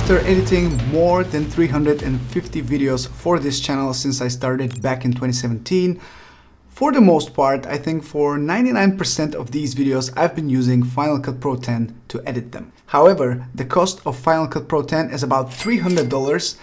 After editing more than 350 videos for this channel since I started back in 2017, for the most part, I think for 99% of these videos, I've been using Final Cut Pro 10 to edit them. However, the cost of Final Cut Pro 10 is about $300,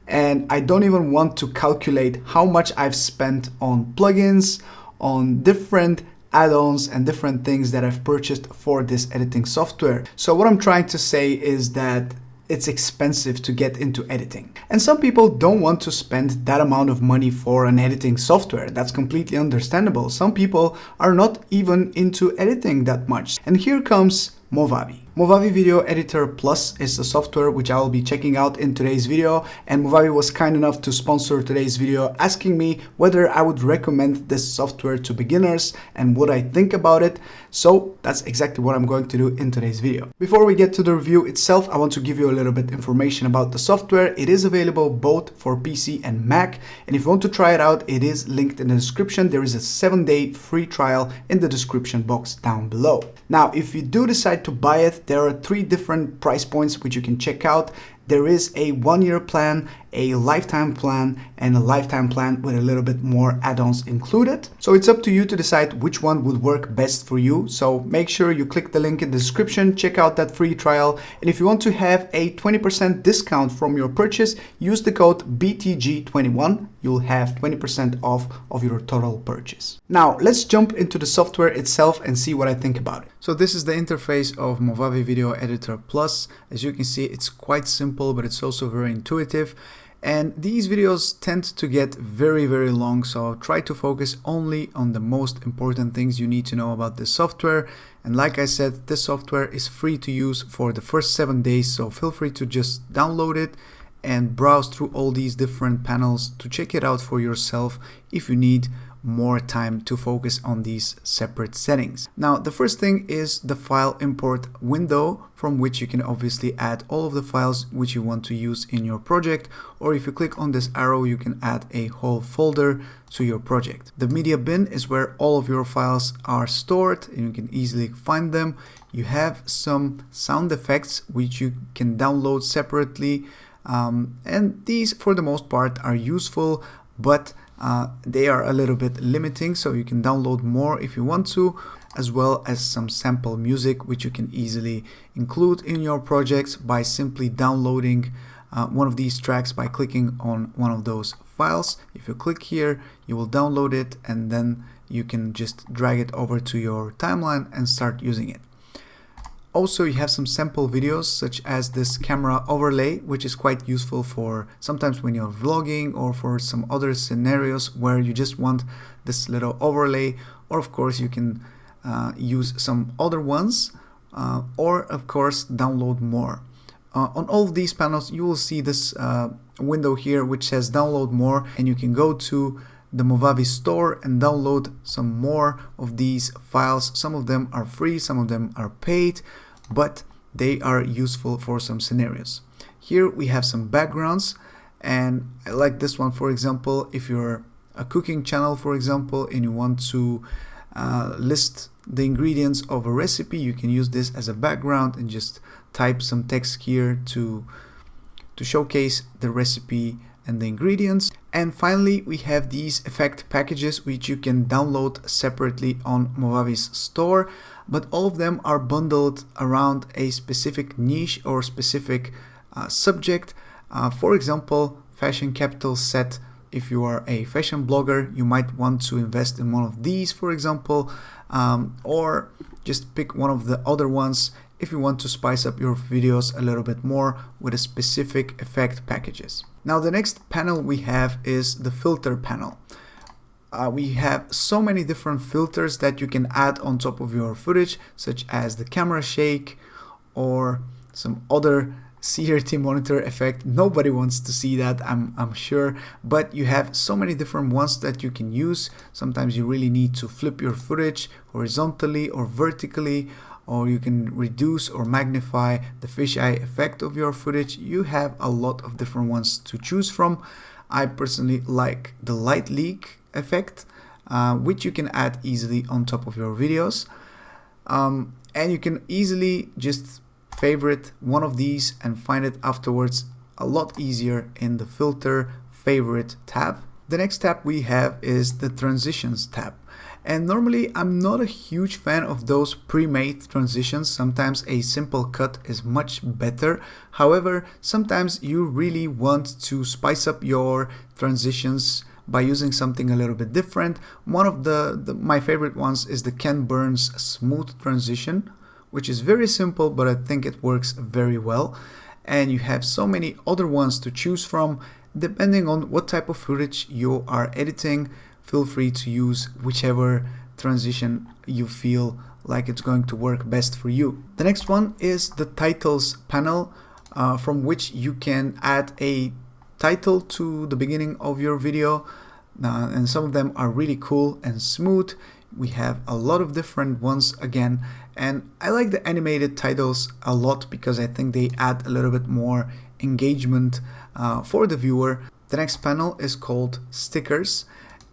and I don't even want to calculate how much I've spent on plugins, on different add-ons and different things that I've purchased for this editing software. So what I'm trying to say is that it's expensive to get into editing. And some people don't want to spend that amount of money for an editing software. That's completely understandable. Some people are not even into editing that much. And here comes Movavi. Movavi Video Editor Plus is the software which I will be checking out in today's video, and Movavi was kind enough to sponsor today's video, asking me whether I would recommend this software to beginners and what I think about it. So that's exactly what I'm going to do in today's video. Before we get to the review itself, I want to give you a little bit information about the software. It is available both for PC and Mac, and if you want to try it out, it is linked in the description. There is a 7-day free trial in the description box down below. Now, if you do decide to buy it, there are 3 different price points which you can check out. There is a 1-year plan, a lifetime plan, and a lifetime plan with a little bit more add-ons included. So it's up to you to decide which one would work best for you. So make sure you click the link in the description, check out that free trial. And if you want to have a 20% discount from your purchase, use the code BTG21. You'll have 20% off of your total purchase. Now let's jump into the software itself and see what I think about it. So this is the interface of Movavi Video Editor Plus. As you can see, it's quite simple, but it's also very intuitive. And these videos tend to get very long, so try to focus only on the most important things you need to know about this software. And like I said, this software is free to use for the first 7 days, so feel free to just download it and browse through all these different panels to check it out for yourself if you need more time to focus on these separate settings. Now, the first thing is the file import window, from which you can obviously add all of the files which you want to use in your project, or if you click on this arrow, you can add a whole folder to your project. The media bin is where all of your files are stored and you can easily find them. You have some sound effects which you can download separately, and these for the most part are useful, but they are a little bit limiting, so you can download more if you want to, as well as some sample music which you can easily include in your projects by simply downloading one of these tracks by clicking on one of those files. If you click here, you will download it, and then you can just drag it over to your timeline and start using it. Also, you have some sample videos such as this camera overlay, which is quite useful for sometimes when you're vlogging or for some other scenarios where you just want this little overlay, or of course you can use some other ones, or of course download more. On all of these panels you will see this window here which says download more, and you can go to the Movavi store and download some more of these files. Some of them are free, some of them are paid, but they are useful for some scenarios. Here we have some backgrounds, and I like this one, for example. If you're a cooking channel, for example, and you want to list the ingredients of a recipe, you can use this as a background and just type some text here to showcase the recipe and the ingredients. And finally, we have these effect packages which you can download separately on Movavi's store, but all of them are bundled around a specific niche or specific subject. For example, fashion capital set. If you are a fashion blogger, you might want to invest in one of these, for example, or just pick one of the other ones if you want to spice up your videos a little bit more with a specific effect packages. Now, the next panel we have is the filter panel. We have so many different filters that you can add on top of your footage, such as the camera shake or some other CRT monitor effect. Nobody wants to see that, I'm sure, but you have so many different ones that you can use. Sometimes you really need to flip your footage horizontally or vertically, or you can reduce or magnify the fisheye effect of your footage. You have a lot of different ones to choose from. I personally like the light leak effect, which you can add easily on top of your videos, and you can easily just favorite one of these and find it afterwards a lot easier in the filter favorite tab. The next tab we have is the transitions tab. And normally I'm not a huge fan of those pre-made transitions. Sometimes a simple cut is much better. However, sometimes you really want to spice up your transitions by using something a little bit different. One of my favorite ones is the Ken Burns smooth transition, which is very simple, but I think it works very well. And you have so many other ones to choose from. Depending on what type of footage you are editing, feel free to use whichever transition you feel like it's going to work best for you. The next one is the titles panel, from which you can add a title to the beginning of your video, and some of them are really cool and smooth. We have a lot of different ones again, and I like the animated titles a lot because I think they add a little bit more engagement for the viewer. The next panel is called stickers,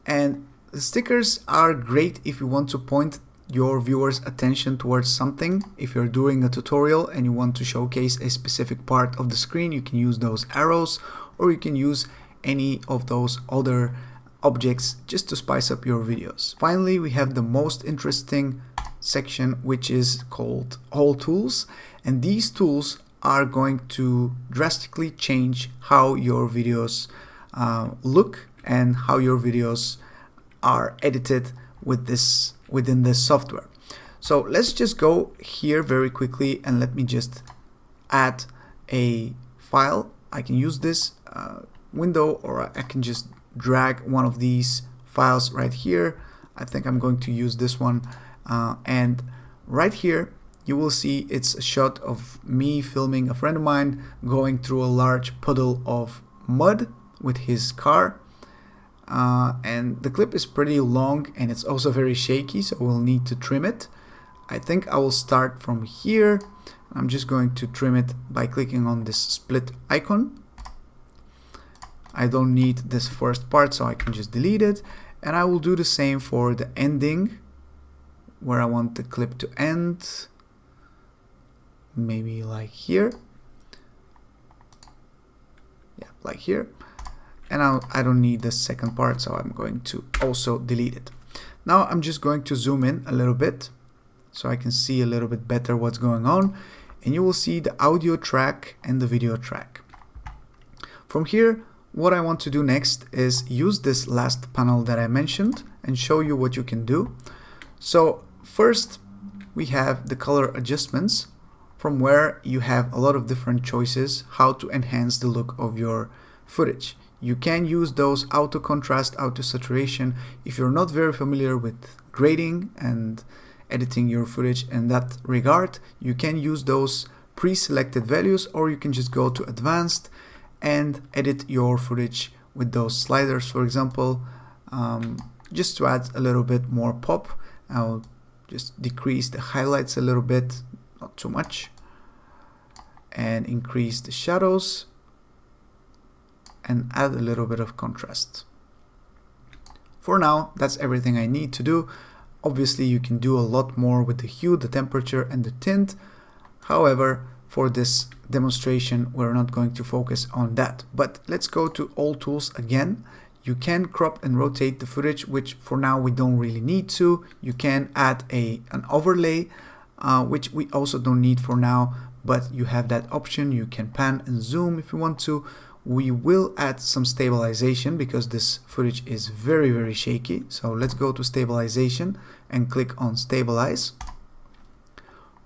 and the stickers are great if you want to point your viewers' attention towards something. If you're doing a tutorial and you want to showcase a specific part of the screen, you can use those arrows, or you can use any of those other objects just to spice up your videos. Finally, we have the most interesting section, which is called all tools, and these tools are going to drastically change how your videos look and how your videos are edited within this software. So let's just go here very quickly and let me just add a file. I can use this window, or I can just drag one of these files right here. I think I'm going to use this one, and right here you will see it's a shot of me filming a friend of mine going through a large puddle of mud with his car, and the clip is pretty long and it's also very shaky, so we'll need to trim it. I think I will start from here. I'm just going to trim it by clicking on this split icon. I don't need this first part, so I can just delete it, and I will do the same for the ending where I want the clip to end. Maybe like here. Yeah, like here. And I don't need the second part, so I'm going to also delete it. Now I'm just going to zoom in a little bit so I can see a little bit better what's going on, and you will see the audio track and the video track. From here, what I want to do next is use this last panel that I mentioned and show you what you can do. So first we have the color adjustments, from where you have a lot of different choices how to enhance the look of your footage. You can use those auto contrast, auto saturation. If you're not very familiar with grading and editing your footage in that regard, you can use those pre-selected values, or you can just go to advanced and edit your footage with those sliders. For example, just to add a little bit more pop, I'll just decrease the highlights a little bit, not too much, and increase the shadows and add a little bit of contrast. For now, that's everything I need to do. Obviously, you can do a lot more with the hue, the temperature, and the tint. However, for this demonstration, we're not going to focus on that. But let's go to all tools again. You can crop and rotate the footage, which for now we don't really need to. You can add an overlay, which we also don't need for now, but you have that option. You can pan and zoom if you want to. We will add some stabilization because this footage is very, very shaky. So let's go to stabilization and click on stabilize.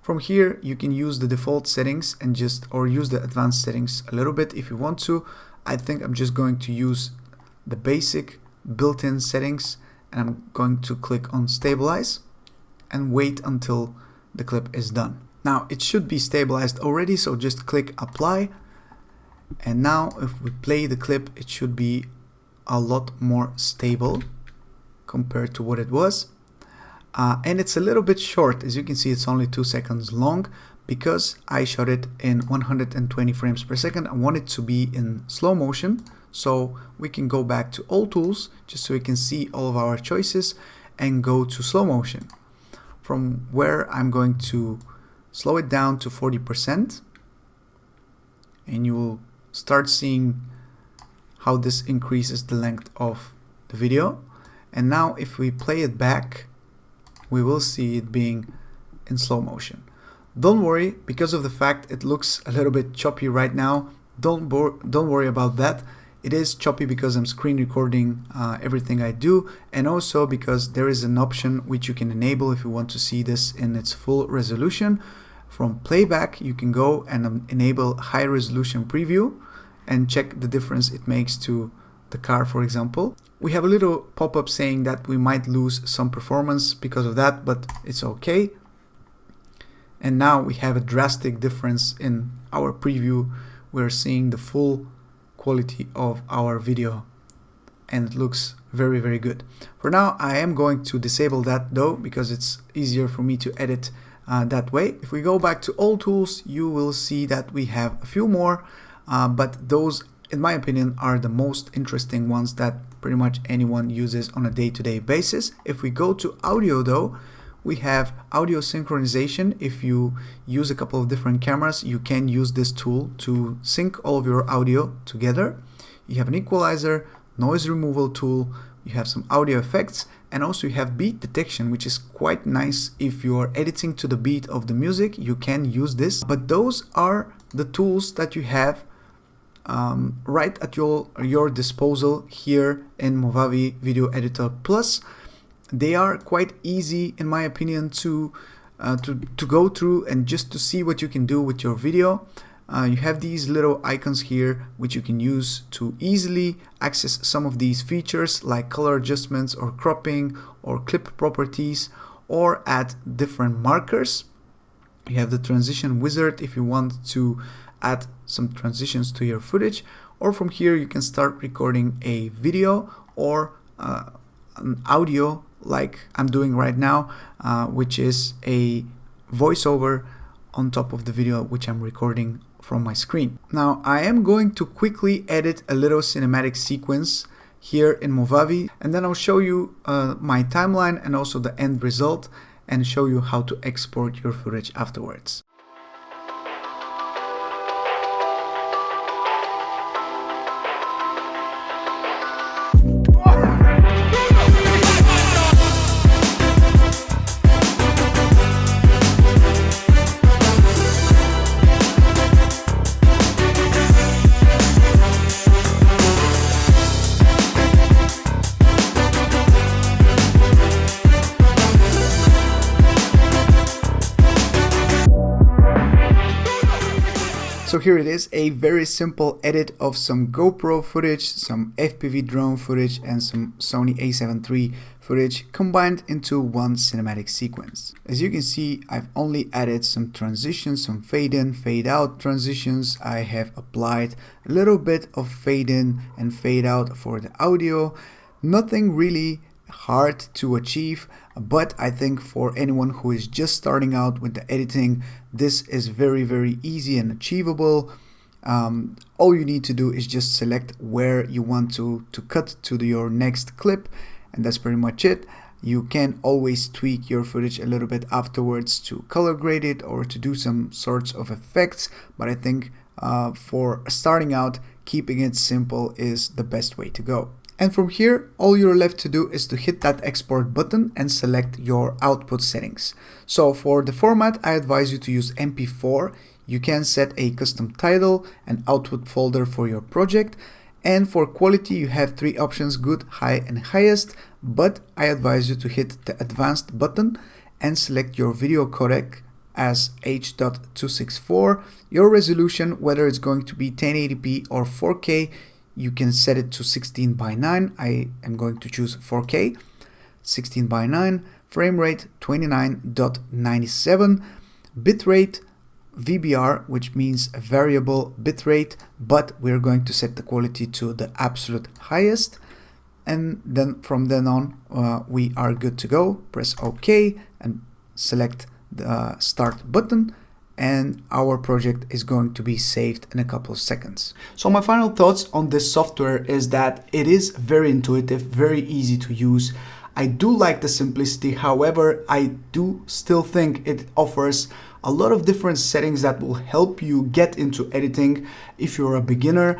From here, you can use the default settings and or use the advanced settings a little bit if you want to. I think I'm just going to use the basic built-in settings, and I'm going to click on stabilize and wait until the clip is done. Now it should be stabilized already, so just click apply. And now if we play the clip, it should be a lot more stable compared to what it was. And it's a little bit short. As you can see, it's only 2 seconds long because I shot it in 120 frames per second. I want it to be in slow motion, so we can go back to all tools just so we can see all of our choices and go to slow motion, from where I'm going to slow it down to 40%, and you will start seeing how this increases the length of the video. And now if we play it back, we will see it being in slow motion. Don't worry, because of the fact it looks a little bit choppy right now, don't worry about that. It is choppy because I'm screen recording everything I do, and also because there is an option which you can enable if you want to see this in its full resolution. From playback, you can go and enable high resolution preview and check the difference it makes to the car, for example. We have a little pop-up saying that we might lose some performance because of that, but it's okay. And now we have a drastic difference in our preview. We're seeing the full quality of our video, and it looks very, very good. For now, I am going to disable that though, because it's easier for me to edit that way. If we go back to all tools, you will see that we have a few more, but those, in my opinion, are the most interesting ones that pretty much anyone uses on a day-to-day basis. If we go to audio though, we have audio synchronization. If you use a couple of different cameras, you can use this tool to sync all of your audio together. You have an equalizer, noise removal tool, you have some audio effects, and also you have beat detection, which is quite nice. If you are editing to the beat of the music, you can use this. But those are the tools that you have right at your disposal here in Movavi Video Editor Plus. They are quite easy, in my opinion, to go through and just to see what you can do with your video. You have these little icons here which you can use to easily access some of these features like color adjustments or cropping or clip properties, or add different markers. You have the transition wizard if you want to add some transitions to your footage, or from here you can start recording a video or an audio like I'm doing right now, which is a voiceover on top of the video which I'm recording from my screen. Now I am going to quickly edit a little cinematic sequence here in Movavi, and then I'll show you my timeline and also the end result, and show you how to export your footage afterwards. So here it is, a very simple edit of some GoPro footage, some FPV drone footage, and some Sony a7 III footage combined into one cinematic sequence. As you can see, I've only added some transitions, some fade in, fade out transitions. I have applied a little bit of fade in and fade out for the audio. Nothing really hard to achieve, but I think for anyone who is just starting out with the editing, this is very, very easy and achievable. All you need to do is just select where you want to cut to your next clip, and that's pretty much it. You can always tweak your footage a little bit afterwards to color grade it or to do some sorts of effects, but I think for starting out, keeping it simple is the best way to go. And from here, all you're left to do is to hit that export button and select your output settings. So for the format, I advise you to use MP4. You can set a custom title and output folder for your project. And for quality, you have three options: good, high, and highest. But I advise you to hit the advanced button and select your video codec as H.264. Your resolution, whether it's going to be 1080p or 4K, you can set it to 16:9. I am going to choose 4K, 16:9, frame rate 29.97, bitrate VBR, which means a variable bitrate, but we're going to set the quality to the absolute highest. And then from then on, we are good to go. Press OK and select the start button, and our project is going to be saved in a couple of seconds. So my final thoughts on this software is that it is very intuitive, very easy to use. I do like the simplicity. However, I do still think it offers a lot of different settings that will help you get into editing if you're a beginner.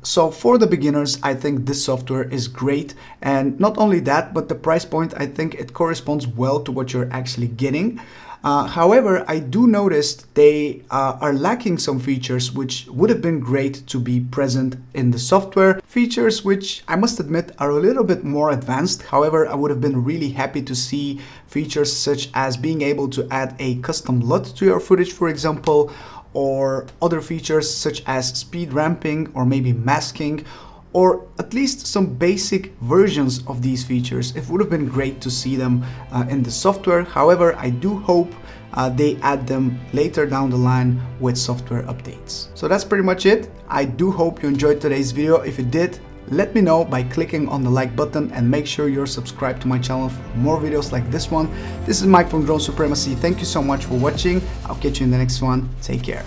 So for the beginners, I think this software is great. And not only that, but the price point, I think it corresponds well to what you're actually getting. However, I do notice they are lacking some features which would have been great to be present in the software. Features which I must admit are a little bit more advanced. However, I would have been really happy to see features such as being able to add a custom LUT to your footage, for example, or other features such as speed ramping or maybe masking, or at least some basic versions of these features. It would have been great to see them in the software. However, I do hope they add them later down the line with software updates. So that's pretty much it. I do hope you enjoyed today's video. If you did, let me know by clicking on the like button and make sure you're subscribed to my channel for more videos like this one. This is Mike from Drone Supremacy. Thank you so much for watching. I'll catch you in the next one. Take care.